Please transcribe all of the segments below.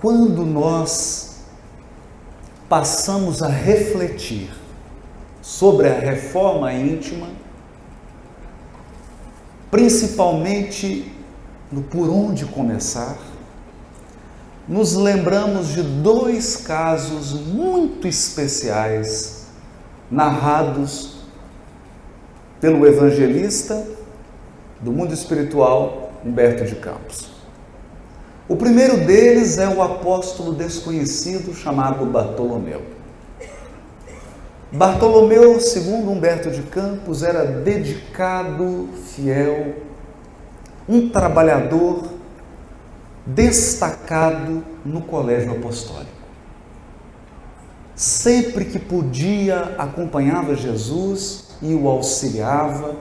Quando nós passamos a refletir sobre a reforma íntima, principalmente no por onde começar, nos lembramos de dois casos muito especiais narrados pelo evangelista do mundo espiritual, Humberto de Campos. O primeiro deles é o apóstolo desconhecido chamado Bartolomeu. Bartolomeu, segundo Humberto de Campos, era dedicado, fiel, um trabalhador destacado no colégio apostólico. Sempre que podia, acompanhava Jesus e o auxiliava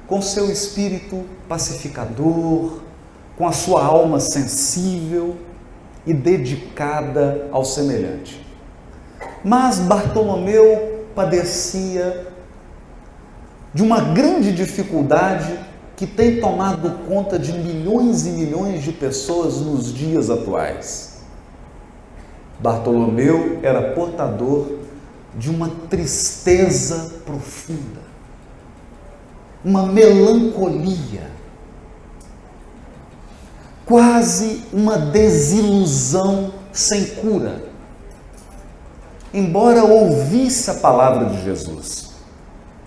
com seu espírito pacificador, com a sua alma sensível e dedicada ao semelhante. Mas Bartolomeu padecia de uma grande dificuldade que tem tomado conta de milhões e milhões de pessoas nos dias atuais. Bartolomeu era portador de uma tristeza profunda, uma melancolia, quase uma desilusão sem cura. Embora ouvisse a palavra de Jesus,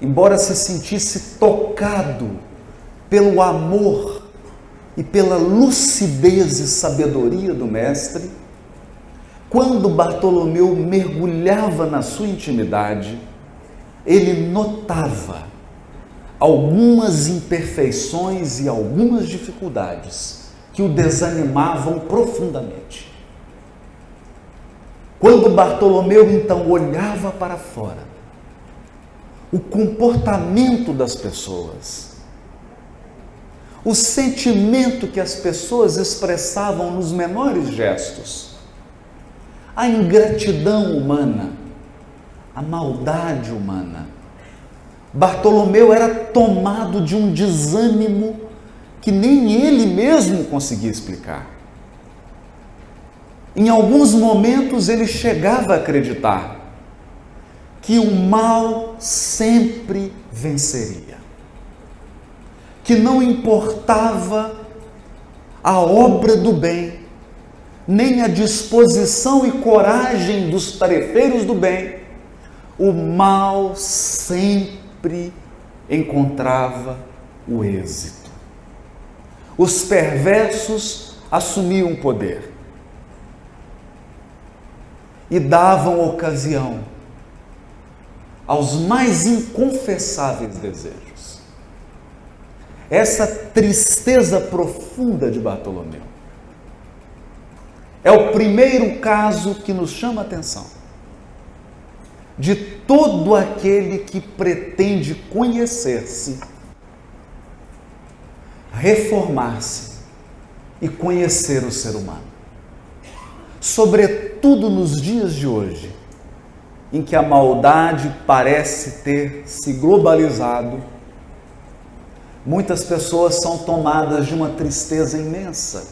embora se sentisse tocado pelo amor e pela lucidez e sabedoria do Mestre, quando Bartolomeu mergulhava na sua intimidade, ele notava algumas imperfeições e algumas dificuldades que o desanimavam profundamente. Quando Bartolomeu então olhava para fora, o comportamento das pessoas, o sentimento que as pessoas expressavam nos menores gestos, a ingratidão humana, a maldade humana, Bartolomeu era tomado de um desânimo que nem ele mesmo conseguia explicar. Em alguns momentos ele chegava a acreditar que o mal sempre venceria, que não importava a obra do bem, nem a disposição e coragem dos tarefeiros do bem, o mal sempre encontrava o êxito. Os perversos assumiam o poder e davam ocasião aos mais inconfessáveis desejos. Essa tristeza profunda de Bartolomeu é o primeiro caso que nos chama a atenção de todo aquele que pretende conhecer-se, reformar-se e conhecer o ser humano. Sobretudo nos dias de hoje, em que a maldade parece ter se globalizado, muitas pessoas são tomadas de uma tristeza imensa,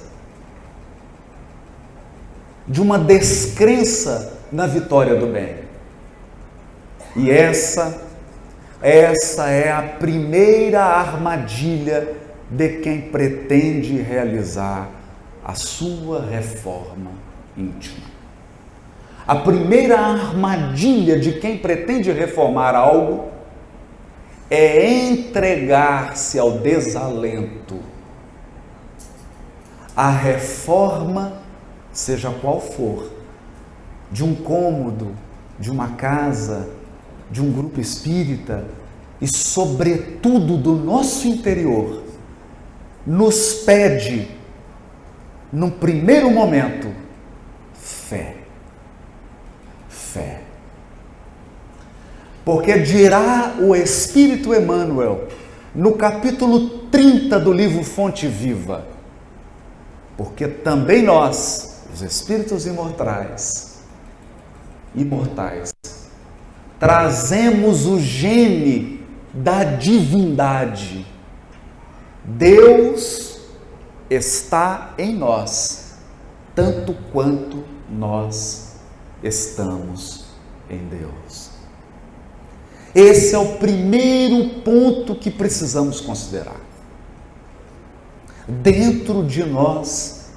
de uma descrença na vitória do bem. E essa é a primeira armadilha de quem pretende realizar a sua reforma íntima. A primeira armadilha de quem pretende reformar algo é entregar-se ao desalento. A reforma, seja qual for, de um cômodo, de uma casa, de um grupo espírita e, sobretudo, do nosso interior, nos pede, num primeiro momento, fé. Fé. Porque dirá o Espírito Emmanuel, no capítulo 30 do livro Fonte Viva, porque também nós, os espíritos imortais, trazemos o gene da divindade. Deus está em nós tanto quanto nós estamos em Deus. Esse é o primeiro ponto que precisamos considerar. Dentro de nós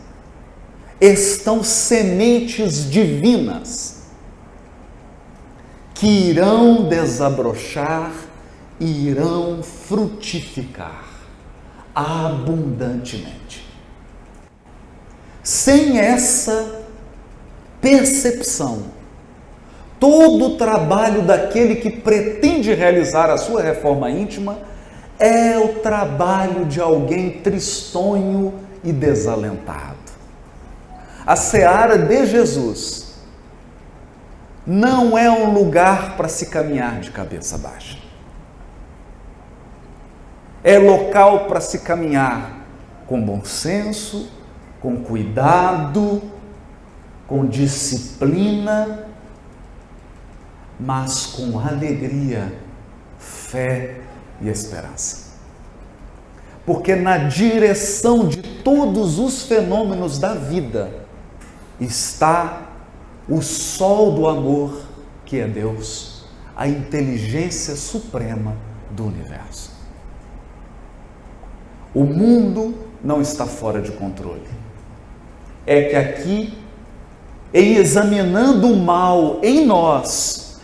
estão sementes divinas que irão desabrochar e irão frutificar abundantemente. Sem essa percepção, todo o trabalho daquele que pretende realizar a sua reforma íntima é o trabalho de alguém tristonho e desalentado. A seara de Jesus não é um lugar para se caminhar de cabeça baixa. É local para se caminhar com bom senso, com cuidado, com disciplina, mas com alegria, fé e esperança. Porque na direção de todos os fenômenos da vida está o sol do amor, que é Deus, a inteligência suprema do universo. O mundo não está fora de controle. É que aqui, em examinando o mal em nós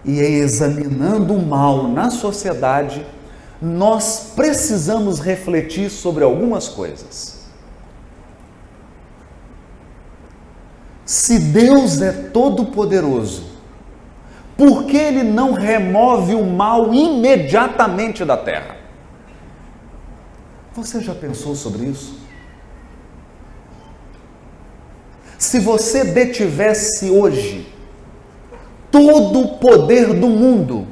e em examinando o mal na sociedade, nós precisamos refletir sobre algumas coisas. Se Deus é todo-poderoso, por que Ele não remove o mal imediatamente da terra? Você já pensou sobre isso? Se você detivesse hoje todo o poder do mundo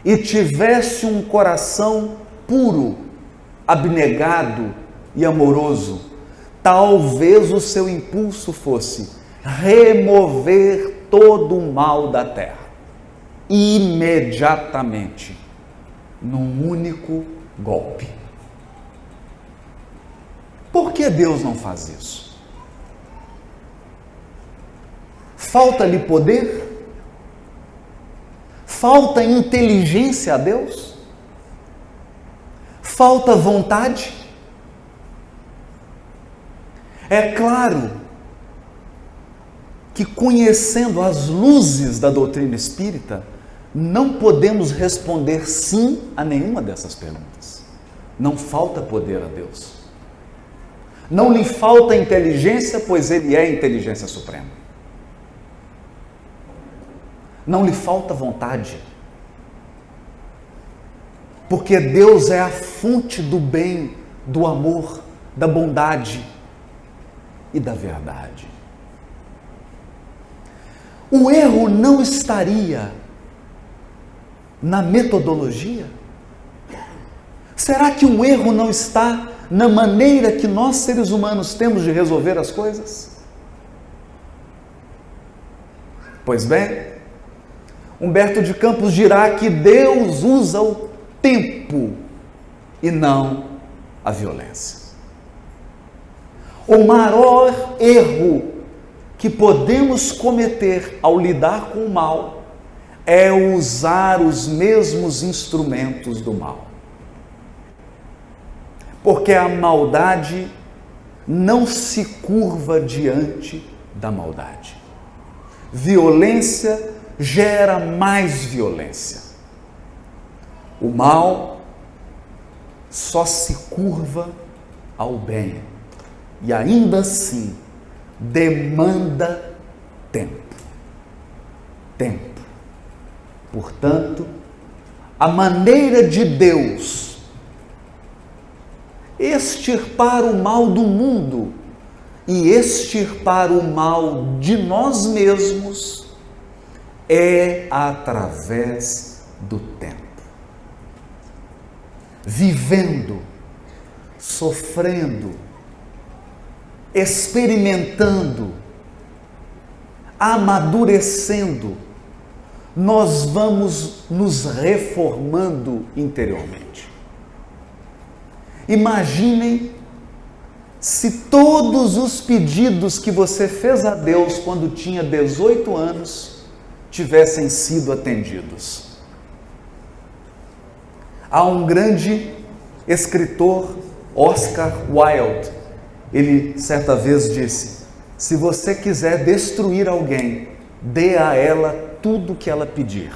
e tivesse um coração puro, abnegado e amoroso, talvez o seu impulso fosse remover todo o mal da terra, imediatamente, num único golpe. Por que Deus não faz isso? Falta-lhe poder? Falta inteligência a Deus? Falta vontade? É claro que, conhecendo as luzes da doutrina espírita, não podemos responder sim a nenhuma dessas perguntas. Não falta poder a Deus. Não lhe falta inteligência, pois Ele é a inteligência suprema. Não lhe falta vontade, porque Deus é a fonte do bem, do amor, da bondade e da verdade. O erro não estaria na metodologia? Será que o erro não está na maneira que nós, seres humanos, temos de resolver as coisas? Pois bem, Humberto de Campos dirá que Deus usa o tempo e não a violência. O maior erro que podemos cometer ao lidar com o mal é usar os mesmos instrumentos do mal. Porque a maldade não se curva diante da maldade. Violência gera mais violência. O mal só se curva ao bem e ainda assim demanda tempo. Tempo. Portanto, a maneira de Deus extirpar o mal do mundo e extirpar o mal de nós mesmos é através do tempo. Vivendo, sofrendo, experimentando, amadurecendo, nós vamos nos reformando interiormente. Imaginem Se todos os pedidos que você fez a Deus quando tinha 18 anos tivessem sido atendidos. Há um grande escritor, Oscar Wilde, ele certa vez disse: se você quiser destruir alguém, dê a ela tudo que ela pedir.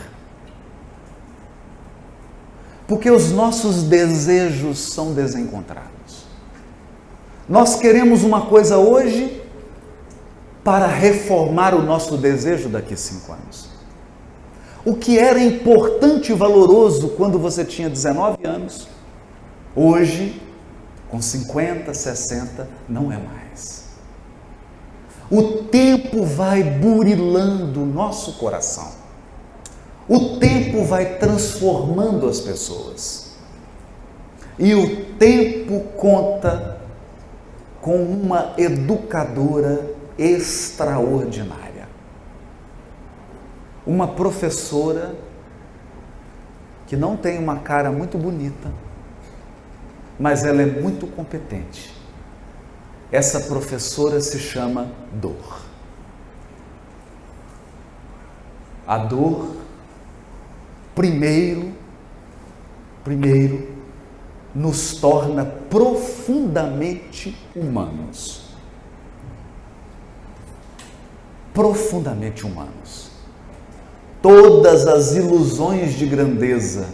Porque os nossos desejos são desencontrados. Nós queremos uma coisa hoje para reformar o nosso desejo daqui a 5 anos. O que era importante e valoroso quando você tinha 19 anos, hoje, com 50, 60, não é mais. O tempo vai burilando o nosso coração. O tempo vai transformando as pessoas. E o tempo conta com uma educadora extraordinária. Uma professora que não tem uma cara muito bonita, mas ela é muito competente. Essa professora se chama dor. A dor, primeiro, nos torna profundamente humanos. Profundamente humanos. Todas as ilusões de grandeza,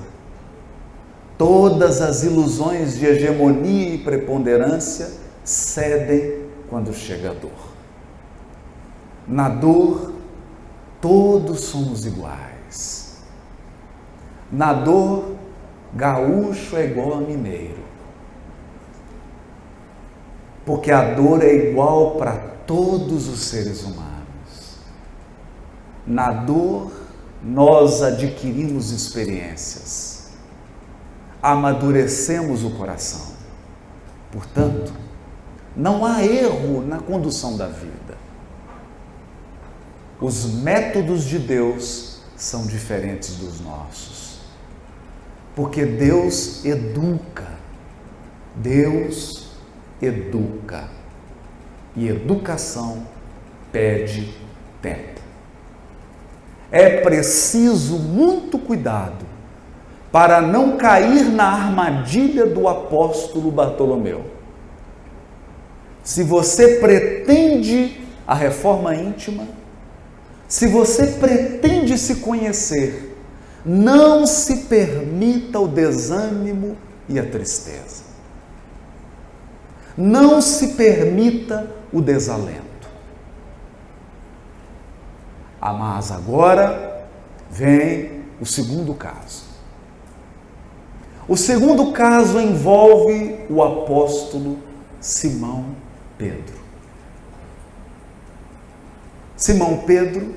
todas as ilusões de hegemonia e preponderância cedem quando chega a dor. Na dor, todos somos iguais. Na dor, gaúcho é igual a mineiro. Porque a dor é igual para todos os seres humanos. Na dor, nós adquirimos experiências, amadurecemos o coração. Portanto, não há erro na condução da vida. Os métodos de Deus são diferentes dos nossos. Porque Deus educa. Deus educa. E educação pede tempo. É preciso muito cuidado para não cair na armadilha do apóstolo Bartolomeu. Se você pretende a reforma íntima, se você pretende se conhecer, não se permita o desânimo e a tristeza. Não se permita o desalento. Mas agora vem o segundo caso. O segundo caso envolve o apóstolo Simão Pedro. Simão Pedro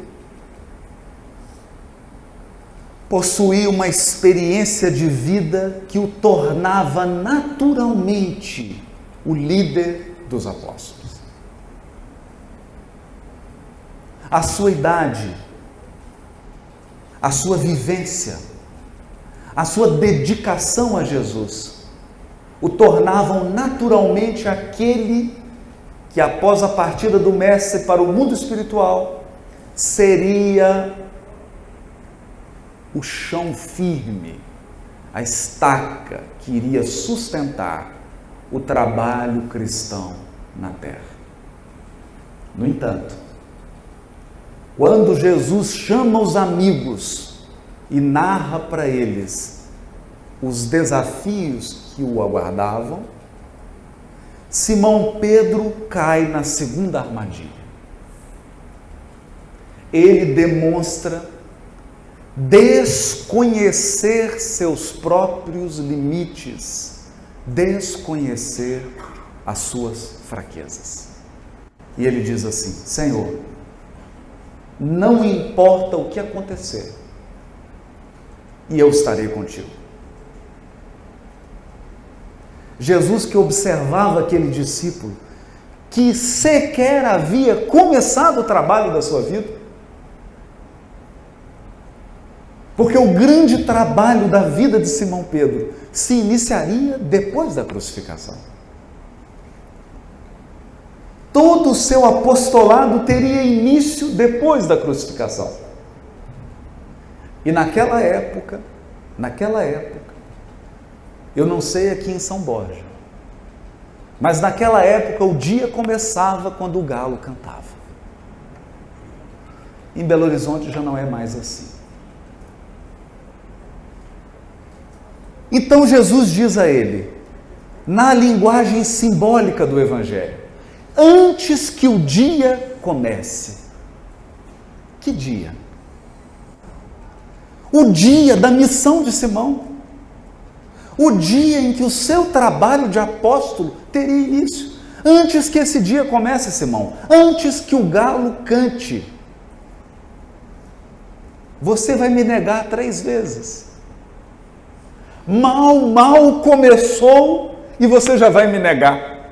possuía uma experiência de vida que o tornava naturalmente o líder dos apóstolos. A sua idade, a sua vivência, a sua dedicação a Jesus o tornavam naturalmente aquele que, após a partida do Mestre para o mundo espiritual, seria o chão firme, a estaca que iria sustentar o trabalho cristão na terra. No entanto, quando Jesus chama os amigos e narra para eles os desafios que o aguardavam, Simão Pedro cai na segunda armadilha. Ele demonstra desconhecer seus próprios limites, desconhecer as suas fraquezas. E ele diz assim: Senhor, não importa o que acontecer, e eu estarei contigo. Jesus, que observava aquele discípulo que sequer havia começado o trabalho da sua vida, porque o grande trabalho da vida de Simão Pedro se iniciaria depois da crucificação. todo o seu apostolado teria início depois da crucificação. E naquela época, eu não sei aqui em São Borja, mas naquela época o dia começava quando o galo cantava. Em Belo Horizonte já não é mais assim. Então Jesus diz a ele, na linguagem simbólica do Evangelho, antes que o dia comece. Que dia? O dia da missão de Simão. O dia em que o seu trabalho de apóstolo teria início. Antes que esse dia comece, Simão. Antes que o galo cante. Você vai me negar 3 vezes. Mal começou e você já vai me negar.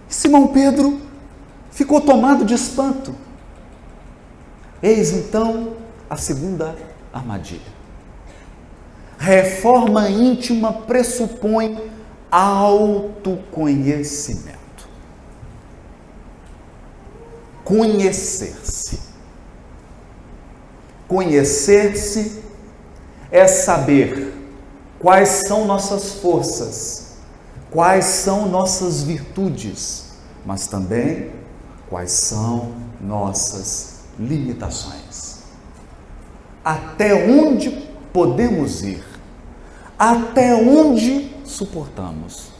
Simão Pedro ficou tomado de espanto. Eis então a segunda armadilha. Reforma íntima pressupõe autoconhecimento. Conhecer-se. Conhecer-se é saber quais são nossas forças, quais são nossas virtudes, mas também quais são nossas limitações. Até onde podemos ir, até onde suportamos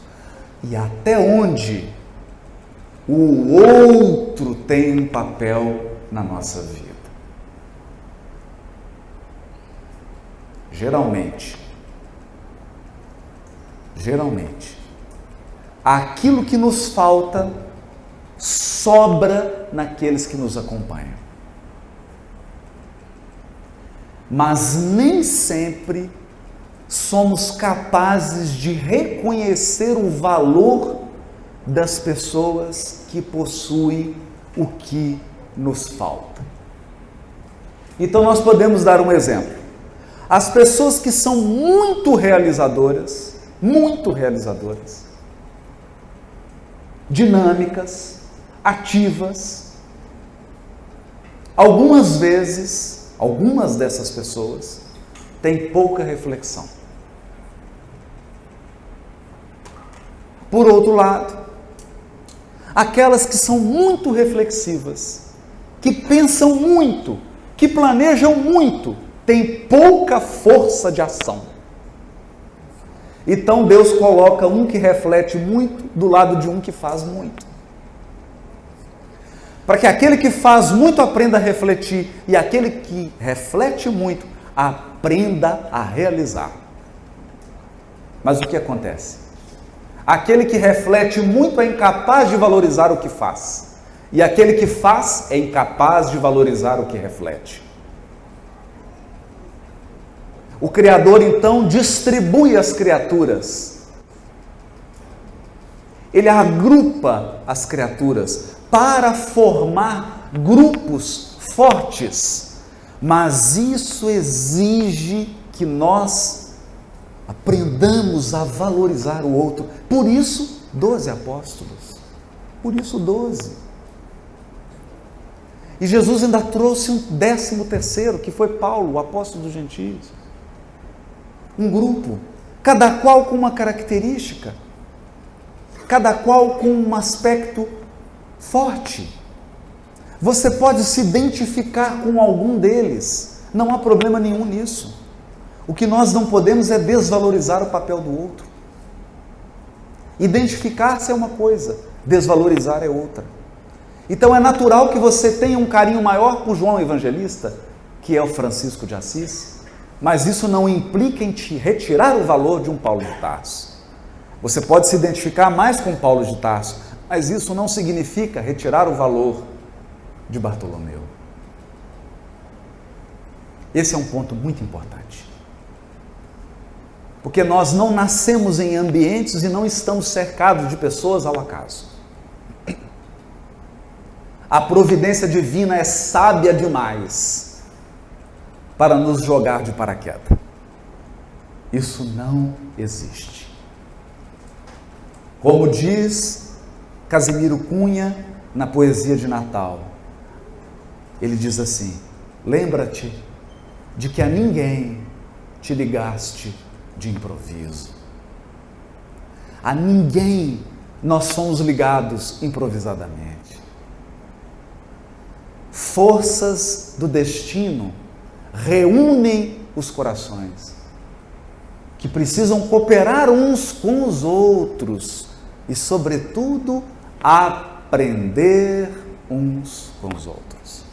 e até onde o outro tem um papel na nossa vida. Geralmente, aquilo que nos falta sobra naqueles que nos acompanham. Mas nem sempre somos capazes de reconhecer o valor das pessoas que possuem o que nos falta. Então nós podemos dar um exemplo. As pessoas que são muito realizadoras, dinâmicas, ativas, algumas dessas pessoas têm pouca reflexão. Por outro lado, aquelas que são muito reflexivas, que pensam muito, que planejam muito, têm pouca força de ação. Então Deus coloca um que reflete muito do lado de um que faz muito. Para que aquele que faz muito aprenda a refletir e aquele que reflete muito aprenda a realizar. Mas o que acontece? Aquele que reflete muito é incapaz de valorizar o que faz. E aquele que faz é incapaz de valorizar o que reflete. O Criador, então, distribui as criaturas. Ele agrupa as criaturas para formar grupos fortes. Mas isso exige que nós aprendamos a valorizar o outro. Por isso, 12 apóstolos. Por isso, 12. E Jesus ainda trouxe um 13º, que foi Paulo, o apóstolo dos gentios. Um grupo, cada qual com uma característica, cada qual com um aspecto forte. Você pode se identificar com algum deles, não há problema nenhum nisso. O que nós não podemos é desvalorizar o papel do outro. Identificar-se é uma coisa, desvalorizar é outra. Então é natural que você tenha um carinho maior por João Evangelista, que é o Francisco de Assis, mas isso não implica em te retirar o valor de um Paulo de Tarso. Você pode se identificar mais com Paulo de Tarso, mas isso não significa retirar o valor de Bartolomeu. Esse é um ponto muito importante. Porque nós não nascemos em ambientes e não estamos cercados de pessoas ao acaso. A providência divina é sábia demais para nos jogar de paraquedas. Isso não existe. Como diz Casimiro Cunha na poesia de Natal, ele diz assim: lembra-te de que a ninguém te ligaste de improviso. A ninguém nós somos ligados improvisadamente. Forças do destino reúnem os corações, que precisam cooperar uns com os outros e, sobretudo, aprender uns com os outros.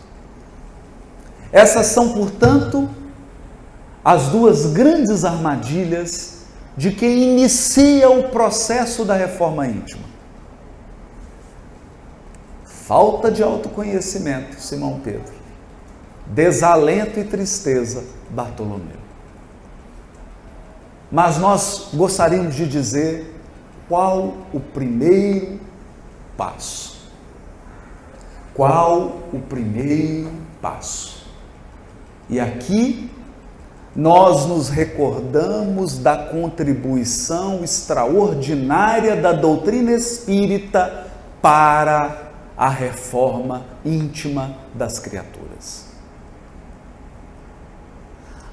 Essas são, portanto, as duas grandes armadilhas de quem inicia o processo da reforma íntima. Falta de autoconhecimento, Simão Pedro. Desalento e tristeza, Bartolomeu. Mas nós gostaríamos de dizer qual o primeiro passo. Qual o primeiro passo? E aqui nós nos recordamos da contribuição extraordinária da doutrina espírita para a reforma íntima das criaturas.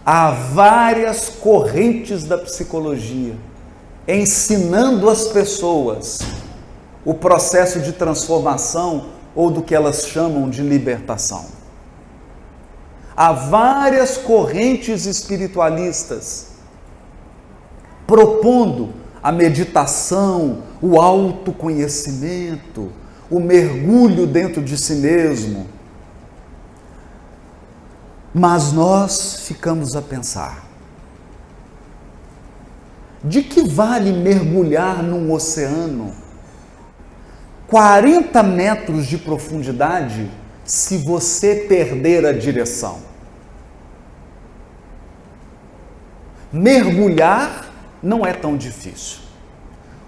Há várias correntes da psicologia ensinando as pessoas o processo de transformação ou do que elas chamam de libertação. Há várias correntes espiritualistas propondo a meditação, o autoconhecimento, o mergulho dentro de si mesmo. Mas nós ficamos a pensar: de que vale mergulhar num oceano 40 metros de profundidade se você perder a direção? Mergulhar não é tão difícil.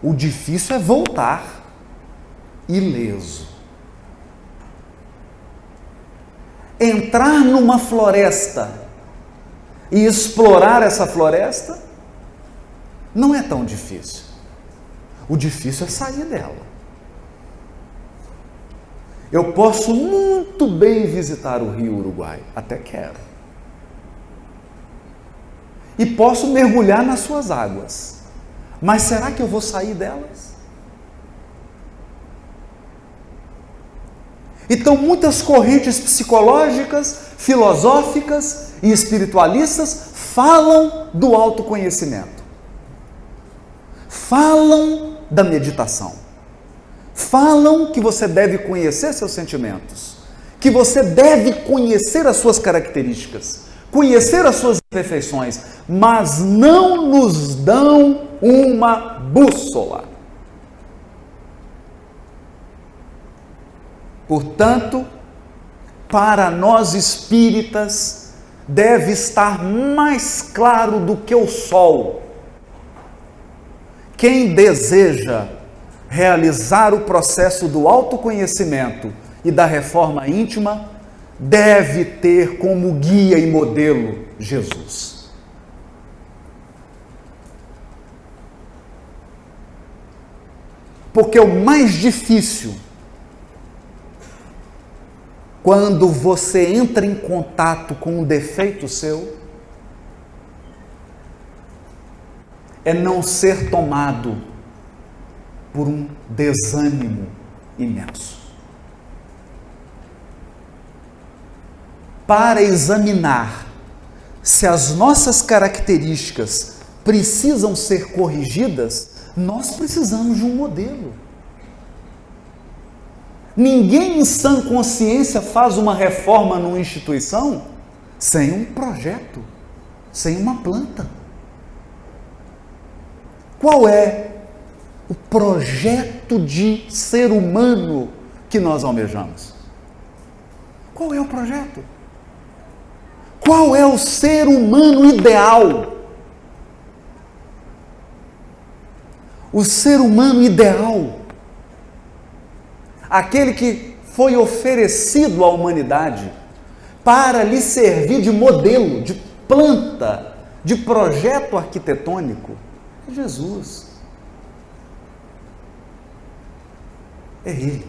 O difícil é voltar ileso. Entrar numa floresta e explorar essa floresta não é tão difícil. O difícil é sair dela. Eu posso muito bem visitar o Rio Uruguai, até quero. E posso mergulhar nas suas águas. Mas será que eu vou sair delas? Então, muitas correntes psicológicas, filosóficas e espiritualistas falam do autoconhecimento. Falam da meditação. Falam que você deve conhecer seus sentimentos, que você deve conhecer as suas características, conhecer as suas imperfeições, mas não nos dão uma bússola. Portanto, para nós espíritas, deve estar mais claro do que o sol. Quem deseja realizar o processo do autoconhecimento e da reforma íntima, deve ter como guia e modelo Jesus. Porque o mais difícil, quando você entra em contato com um defeito seu, é não ser tomado por um desânimo imenso. Para examinar se as nossas características precisam ser corrigidas, nós precisamos de um modelo. Ninguém em sã consciência faz uma reforma numa instituição sem um projeto, sem uma planta. Qual é o projeto de ser humano que nós almejamos? Qual é o projeto? Qual é o ser humano ideal? O ser humano ideal, aquele que foi oferecido à humanidade para lhe servir de modelo, de planta, de projeto arquitetônico, é Jesus. É Ele.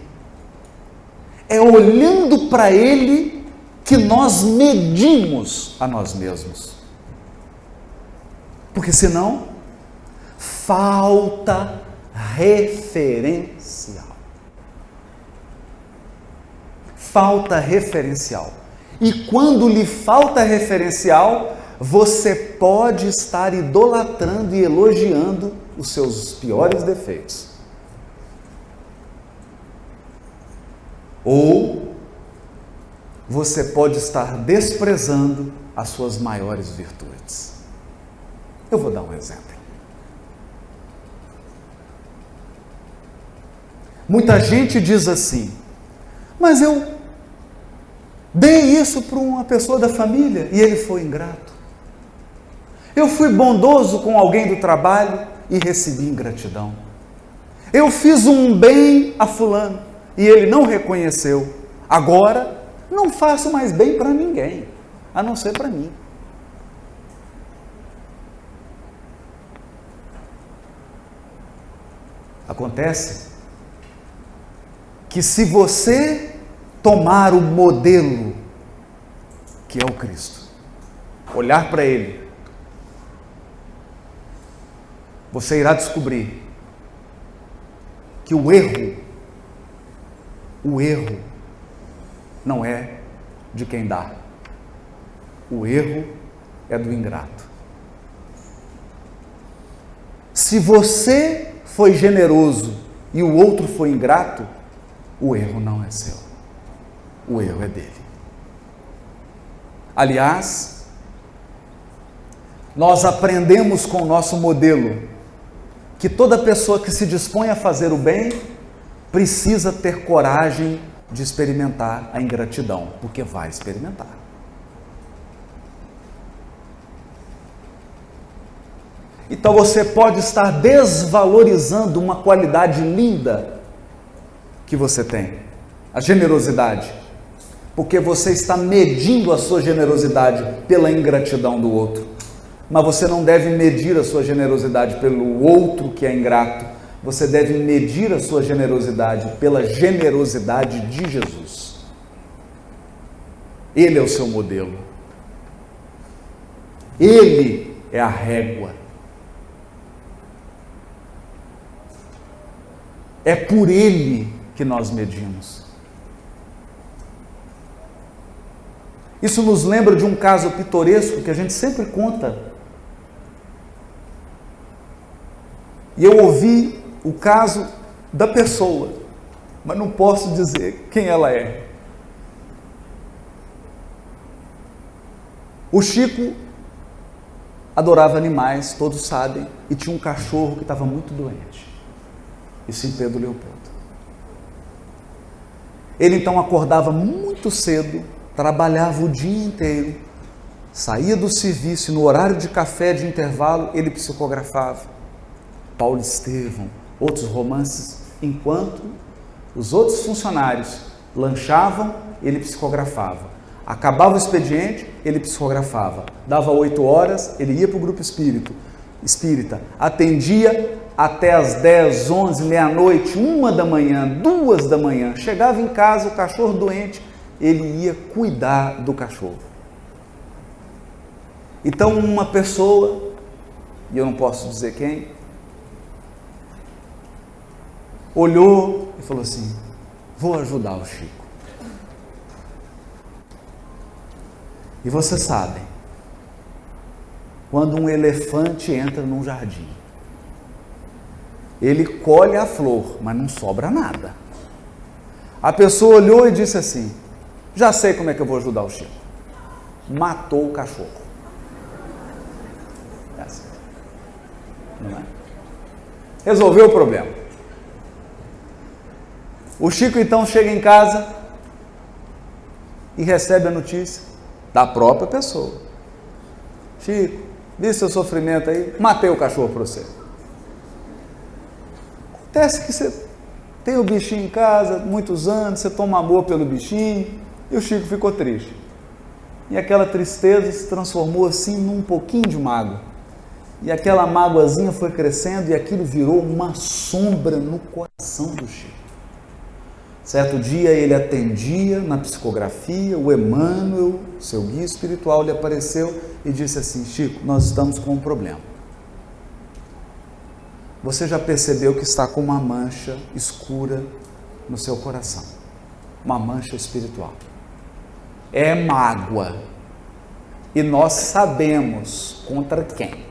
É olhando para Ele que nós medimos a nós mesmos. Porque senão, falta referencial. Falta referencial. E quando lhe falta referencial, você pode estar idolatrando e elogiando os seus piores defeitos. Ou você pode estar desprezando as suas maiores virtudes. Eu vou dar um exemplo. Muita gente diz assim: mas eu dei isso para uma pessoa da família e ele foi ingrato. Eu fui bondoso com alguém do trabalho e recebi ingratidão. Eu fiz um bem a fulano e ele não reconheceu. Agora, não faço mais bem para ninguém, a não ser para mim. Acontece que se você tomar o modelo que é o Cristo, olhar para Ele, você irá descobrir que o erro não é de quem dá, o erro é do ingrato. Se você foi generoso e o outro foi ingrato, o erro não é seu, o erro é dele. Aliás, nós aprendemos com o nosso modelo que toda pessoa que se dispõe a fazer o bem precisa ter coragem de experimentar a ingratidão, porque vai experimentar. Então você pode estar desvalorizando uma qualidade linda que você tem, a generosidade, porque você está medindo a sua generosidade pela ingratidão do outro. Mas você não deve medir a sua generosidade pelo outro que é ingrato, você deve medir a sua generosidade pela generosidade de Jesus. Ele é o seu modelo. Ele é a régua. É por Ele que nós medimos. Isso nos lembra de um caso pitoresco que a gente sempre conta. E eu ouvi o caso da pessoa, mas não posso dizer quem ela é. O Chico adorava animais, todos sabem, e tinha um cachorro que estava muito doente. Isso em Pedro Leopoldo. Ele então acordava muito cedo, trabalhava o dia inteiro, saía do serviço e no horário de café de intervalo ele psicografava Paulo Estevão, outros romances, enquanto os outros funcionários lanchavam, ele psicografava. Acabava o expediente, ele psicografava. Dava 8 horas, ele ia para o grupo espírita, atendia até as 10, 11, meia-noite, 1 da manhã, 2 da manhã. Chegava em casa, o cachorro doente, ele ia cuidar do cachorro. Então uma pessoa, e eu não posso dizer quem, olhou e falou assim: vou ajudar o Chico. E você sabe, quando um elefante entra num jardim, ele colhe a flor, mas não sobra nada. A pessoa olhou e disse assim: já sei como é que eu vou ajudar o Chico. Matou o cachorro. É assim. Não é? Resolveu o problema. O Chico então chega em casa e recebe a notícia da própria pessoa: Chico, vi seu sofrimento aí, matei o cachorro para você. Acontece que você tem o bichinho em casa, muitos anos, você toma amor pelo bichinho, e o Chico ficou triste. E aquela tristeza se transformou assim num pouquinho de mágoa. E aquela mágoazinha foi crescendo e aquilo virou uma sombra no coração do Chico. Certo dia ele atendia na psicografia, o Emmanuel, seu guia espiritual, lhe apareceu e disse assim: Chico, nós estamos com um problema. Você já percebeu que está com uma mancha escura no seu coração, uma mancha espiritual. É mágoa. E nós sabemos contra quem.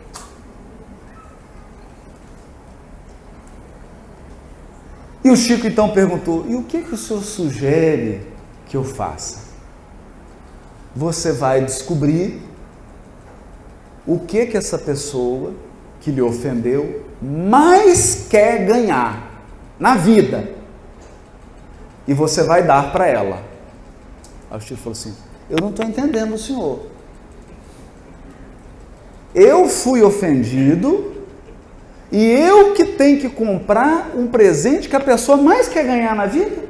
E o Chico então perguntou: e o que o senhor sugere que eu faça? Você vai descobrir o que essa pessoa que lhe ofendeu mais quer ganhar na vida. E você vai dar para ela. Aí o Chico falou assim: eu não estou entendendo o senhor. Eu fui ofendido e eu que tenho que comprar um presente que a pessoa mais quer ganhar na vida?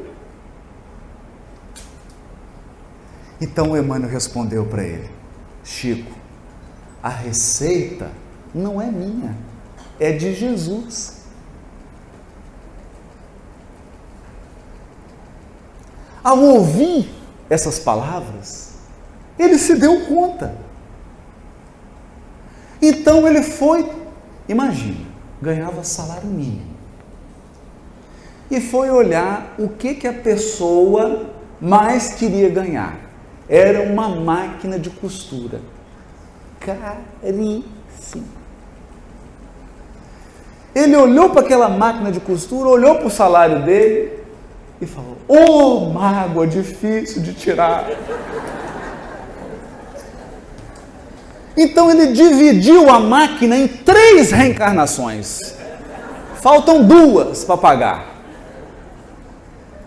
Então o Emmanuel respondeu para ele: Chico, a receita não é minha, é de Jesus. Ao ouvir essas palavras, ele se deu conta. Então ele foi, imagina, ganhava salário mínimo. E foi olhar o que a pessoa mais queria ganhar. Era uma máquina de costura. Caríssimo. Ele olhou para aquela máquina de costura, olhou para o salário dele e falou: ô, mágoa difícil de tirar. Então ele dividiu a máquina em 3 reencarnações. Faltam 2 para pagar.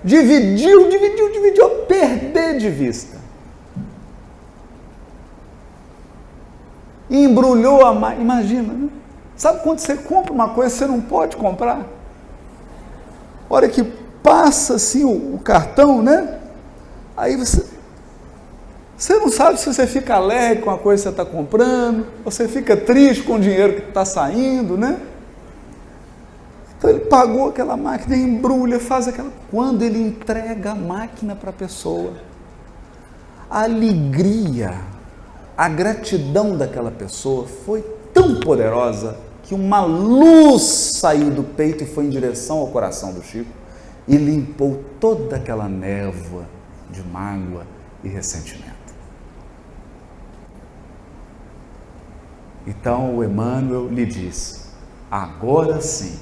Dividiu, a perder de vista. E embrulhou a máquina. Imagina, né? Sabe quando você compra uma coisa que você não pode comprar? A hora que passa assim o cartão, né? Aí você não sabe se você fica alegre com a coisa que você está comprando, ou você fica triste com o dinheiro que está saindo, né? Então ele pagou aquela máquina, embrulha, faz aquela... Quando ele entrega a máquina para a pessoa, a alegria, a gratidão daquela pessoa foi tão poderosa que uma luz saiu do peito e foi em direção ao coração do Chico e limpou toda aquela névoa de mágoa e ressentimento. Então o Emmanuel lhe disse: agora sim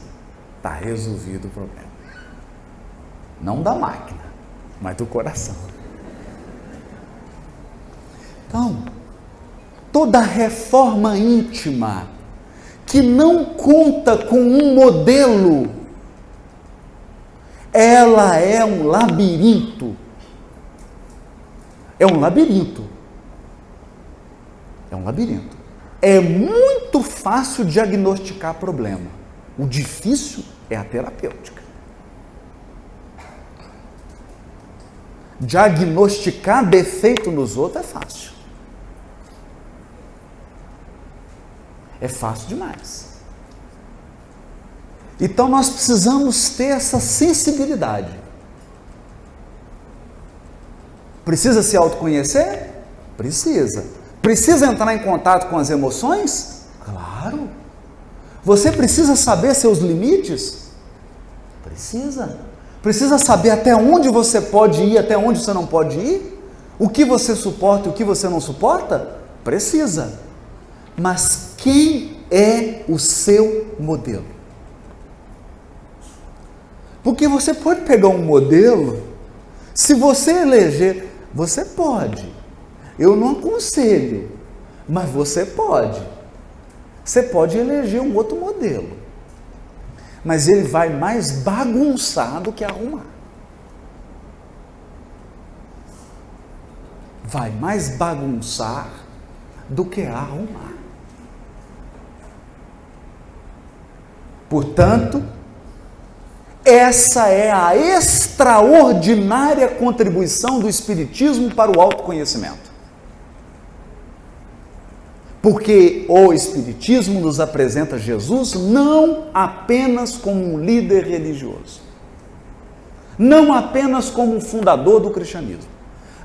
está resolvido o problema. Não da máquina, mas do coração. Então, toda reforma íntima que não conta com um modelo, ela é um labirinto. É um labirinto. É um labirinto. É muito fácil diagnosticar problema. O difícil é a terapêutica. Diagnosticar defeito nos outros é fácil. É fácil demais. Então nós precisamos ter essa sensibilidade. Precisa se autoconhecer? Precisa. Precisa entrar em contato com as emoções? Claro. Você precisa saber seus limites? Precisa. Precisa saber até onde você pode ir, até onde você não pode ir? O que você suporta e o que você não suporta? Precisa. Mas quem é o seu modelo? Porque você pode pegar um modelo, se você eleger, você pode. Eu não aconselho, mas você pode. Você pode eleger um outro modelo, mas ele vai mais bagunçar do que arrumar. Vai mais bagunçar do que arrumar. Portanto, essa é a extraordinária contribuição do Espiritismo para o autoconhecimento. Porque o Espiritismo nos apresenta Jesus não apenas como um líder religioso, não apenas como um fundador do cristianismo,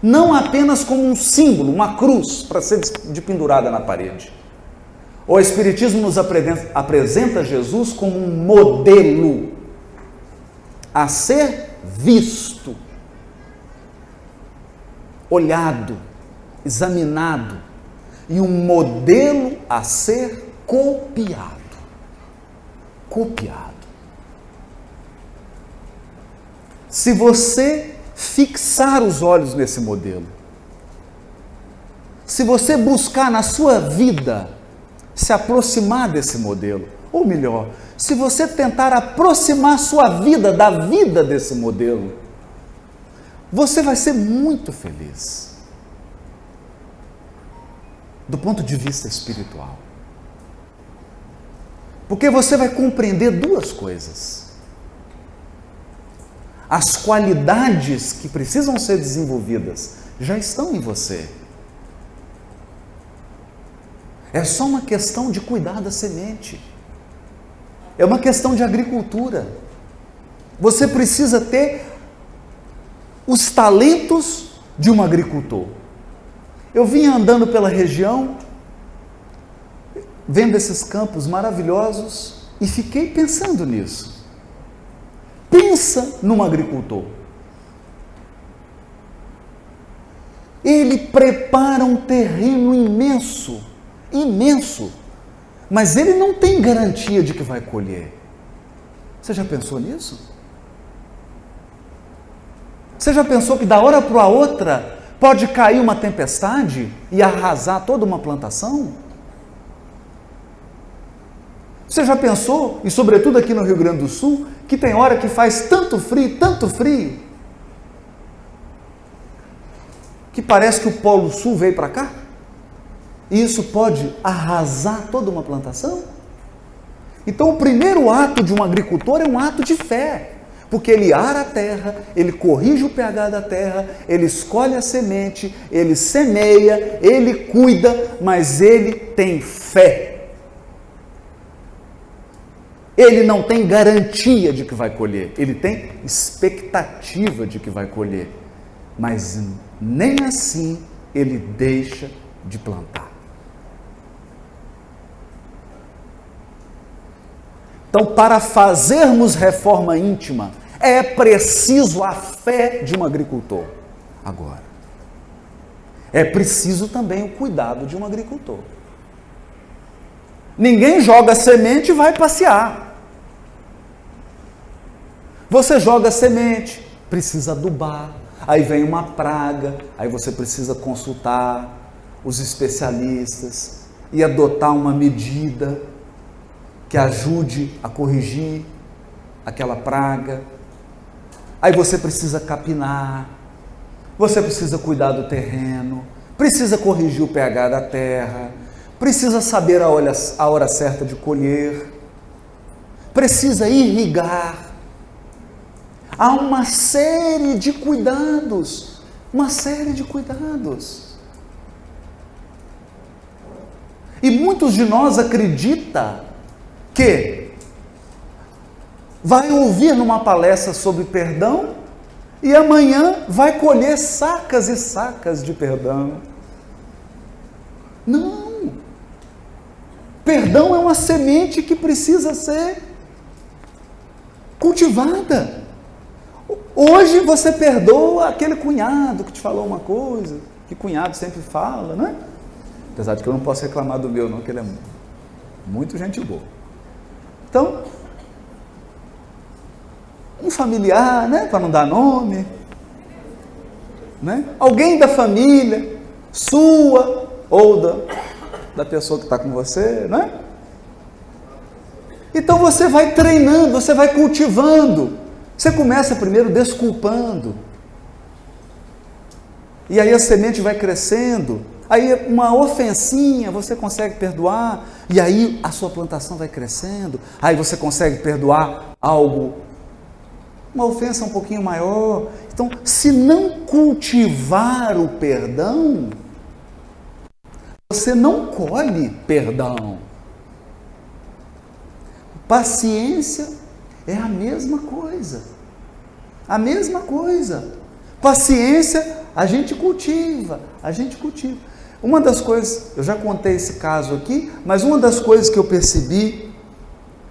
não apenas como um símbolo, uma cruz para ser pendurada na parede. O Espiritismo nos apresenta Jesus como um modelo a ser visto, olhado, examinado, e um modelo a ser copiado. Copiado. Se você fixar os olhos nesse modelo, se você buscar na sua vida se aproximar desse modelo, ou melhor, se você tentar aproximar sua vida da vida desse modelo, você vai ser muito feliz do ponto de vista espiritual. Porque você vai compreender duas coisas. As qualidades que precisam ser desenvolvidas já estão em você. É só uma questão de cuidar da semente. É uma questão de agricultura. Você precisa ter os talentos de um agricultor. Eu vinha andando pela região, vendo esses campos maravilhosos e fiquei pensando nisso. Pensa num agricultor. Ele prepara um terreno imenso, imenso, mas ele não tem garantia de que vai colher. Você já pensou nisso? Você já pensou que da hora para a outra pode cair uma tempestade e arrasar toda uma plantação? Você já pensou, e sobretudo aqui no Rio Grande do Sul, que tem hora que faz tanto frio, que parece que o Polo Sul veio para cá? E isso pode arrasar toda uma plantação? Então o primeiro ato de um agricultor é um ato de fé, porque ele ara a terra, ele corrige o pH da terra, ele escolhe a semente, ele semeia, ele cuida, mas ele tem fé. Ele não tem garantia de que vai colher, ele tem expectativa de que vai colher, mas nem assim ele deixa de plantar. Então, para fazermos reforma íntima, é preciso a fé de um agricultor. Agora, é preciso também o cuidado de um agricultor. Ninguém joga semente e vai passear. Você joga semente, precisa adubar, aí vem uma praga, aí você precisa consultar os especialistas e adotar uma medida que ajude a corrigir aquela praga. Aí você precisa capinar, você precisa cuidar do terreno, precisa corrigir o pH da terra, precisa saber a hora certa de colher, precisa irrigar. Há uma série de cuidados, E muitos de nós acreditam que vai ouvir numa palestra sobre perdão e amanhã vai colher sacas e sacas de perdão. Não! Perdão é uma semente que precisa ser cultivada. Hoje você perdoa aquele cunhado que te falou uma coisa, que cunhado sempre fala, né? Apesar de que eu não posso reclamar do meu, não, que ele é muito gente boa. Então, um familiar, né, para não dar nome, né? Alguém da família, sua ou da pessoa que está com você, né? Então você vai treinando, você vai cultivando. Você começa primeiro desculpando. E aí a semente vai crescendo. Aí uma ofensinha você consegue perdoar. E aí a sua plantação vai crescendo. Aí você consegue perdoar algo, uma ofensa um pouquinho maior. Então, se não cultivar o perdão, você não colhe perdão. Paciência é a mesma coisa. A mesma coisa. Paciência, a gente cultiva. Uma das coisas, eu já contei esse caso aqui, mas uma das coisas que eu percebi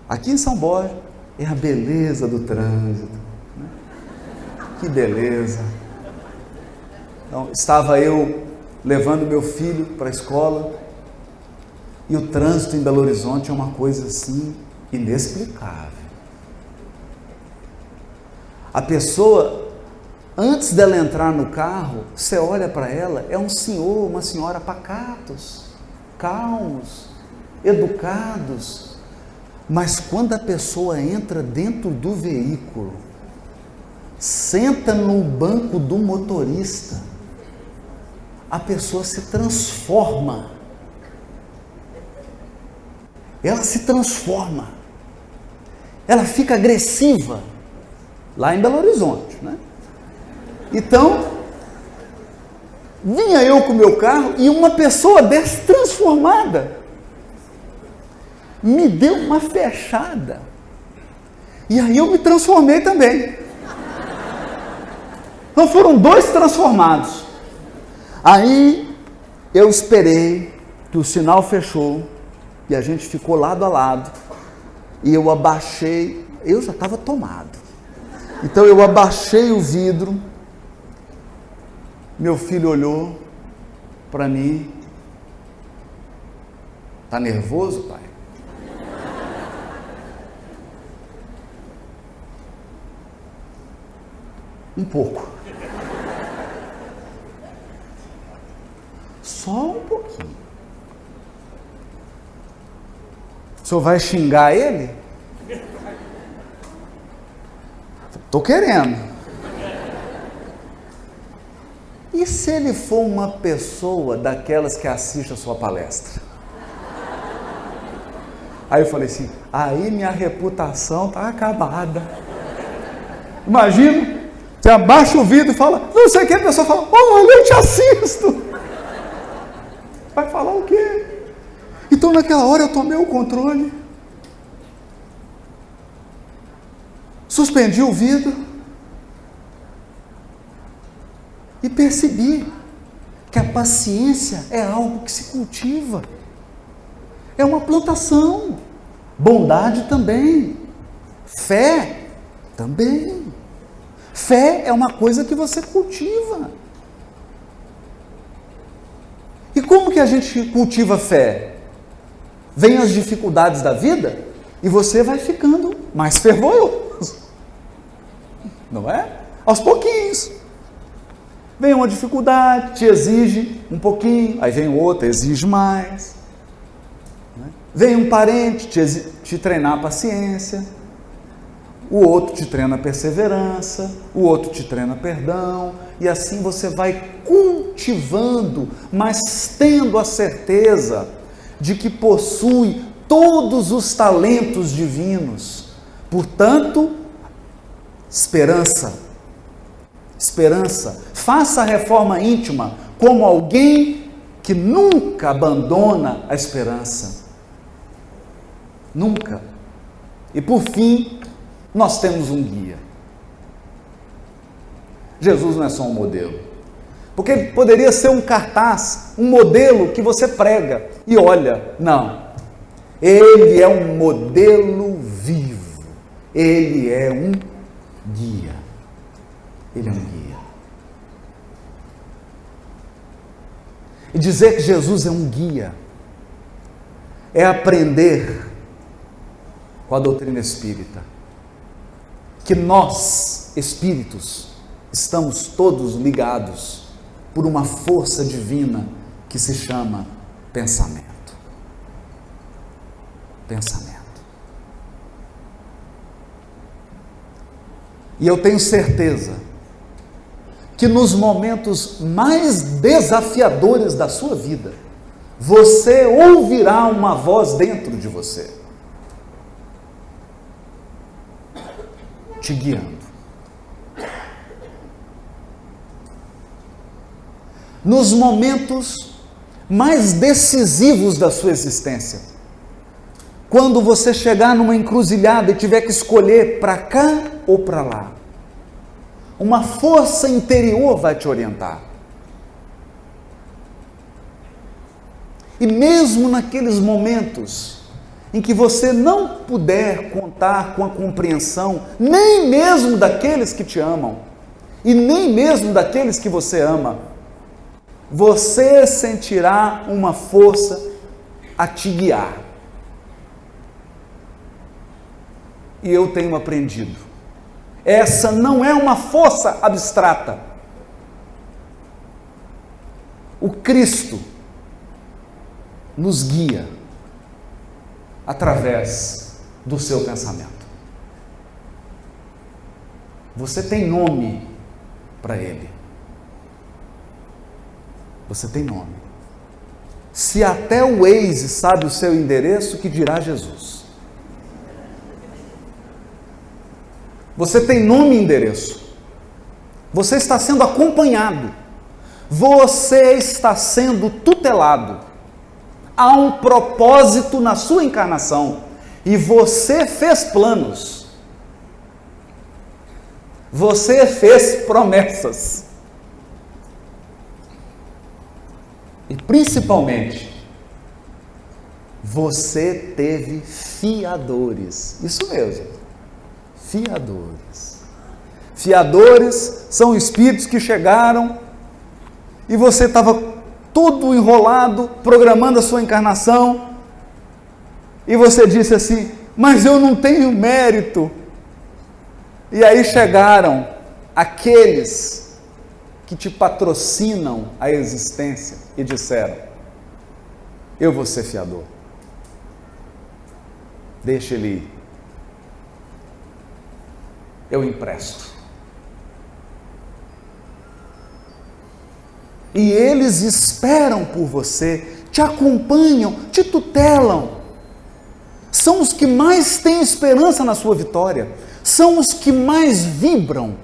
aqui em São Borja é a beleza do trânsito. Né? Que beleza. Então, estava eu levando meu filho para a escola e o trânsito em Belo Horizonte é uma coisa assim inexplicável. A pessoa, antes dela entrar no carro, você olha para ela, é um senhor, uma senhora pacatos, calmos, educados, mas quando a pessoa entra dentro do veículo, senta no banco do motorista, a pessoa se transforma. Ela se transforma. Ela fica agressiva. Lá em Belo Horizonte, né? Então, vinha eu com o meu carro e uma pessoa dessa transformada me deu uma fechada. E aí eu me transformei também. Então foram dois transformados. Aí eu esperei que o sinal fechou e a gente ficou lado a lado. E eu abaixei, eu já estava tomado. Então eu abaixei o vidro, meu filho olhou para mim, tá nervoso, pai? Um pouco. Só um pouquinho. O senhor vai xingar ele? Estou querendo. E se ele for uma pessoa daquelas que assiste a sua palestra? Aí eu falei assim, aí minha reputação está acabada. Imagina, você abaixa o vidro e fala, não sei o que, a pessoa fala, olha, eu te assisto. Vai falar o quê? Então naquela hora eu tomei o controle. Suspendi o vidro e percebi que a paciência é algo que se cultiva, é uma plantação, bondade também, fé também. Fé é uma coisa que você cultiva. E como que a gente cultiva fé? Vem as dificuldades da vida e você vai ficando mais fervoroso. Não é? Aos pouquinhos. Vem uma dificuldade, te exige um pouquinho, aí vem outra, exige mais. Vem um parente te treinar a paciência, o outro te treina a perseverança, o outro te treina perdão, e assim você vai cultivando, mas tendo a certeza de que possui todos os talentos divinos. Portanto, esperança, faça a reforma íntima como alguém que nunca abandona a esperança, nunca. E por fim, nós temos um guia. Jesus não é só um modelo, porque ele poderia ser um cartaz, um modelo que você prega e olha, não, ele é um modelo vivo, ele é um guia. Ele é um guia. E dizer que Jesus é um guia é aprender com a doutrina espírita que nós, espíritos, estamos todos ligados por uma força divina que se chama pensamento. Pensamento. E eu tenho certeza que nos momentos mais desafiadores da sua vida, você ouvirá uma voz dentro de você, te guiando. Nos momentos mais decisivos da sua existência, quando você chegar numa encruzilhada e tiver que escolher para cá ou para lá, uma força interior vai te orientar. E mesmo naqueles momentos em que você não puder contar com a compreensão, nem mesmo daqueles que te amam, e nem mesmo daqueles que você ama, você sentirá uma força a te guiar. E eu tenho aprendido, essa não é uma força abstrata. O Cristo nos guia através do seu pensamento. Você tem nome para Ele. Você tem nome. Se até o Waze sabe o seu endereço, que dirá Jesus? Você tem nome e endereço. Você está sendo acompanhado. Você está sendo tutelado. Há um propósito na sua encarnação. E você fez planos. Você fez promessas. E principalmente, você teve fiadores. Isso mesmo, fiadores. Fiadores são espíritos que chegaram e você estava tudo enrolado, programando a sua encarnação, e você disse assim: mas eu não tenho mérito. E aí chegaram aqueles que te patrocinam a existência e disseram: eu vou ser fiador. Deixa ele ir. Eu empresto. E eles esperam por você, te acompanham, te tutelam. São os que mais têm esperança na sua vitória. São os que mais vibram.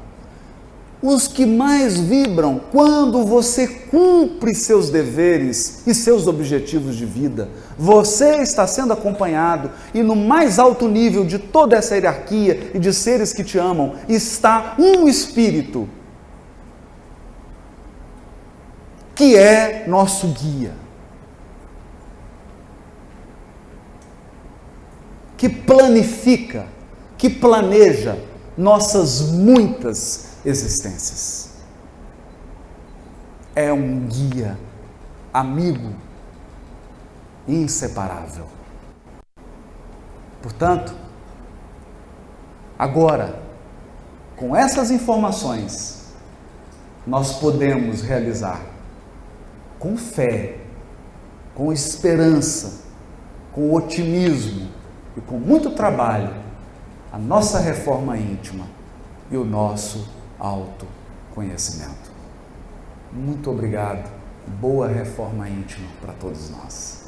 Os que mais vibram quando você cumpre seus deveres e seus objetivos de vida. Você está sendo acompanhado e no mais alto nível de toda essa hierarquia e de seres que te amam está um espírito que é nosso guia, que planifica, que planeja nossas muitas existências. É um guia, amigo, inseparável. Portanto, agora, com essas informações, nós podemos realizar com fé, com esperança, com otimismo e com muito trabalho a nossa reforma íntima e o nosso autoconhecimento. Muito obrigado. Boa reforma íntima para todos nós.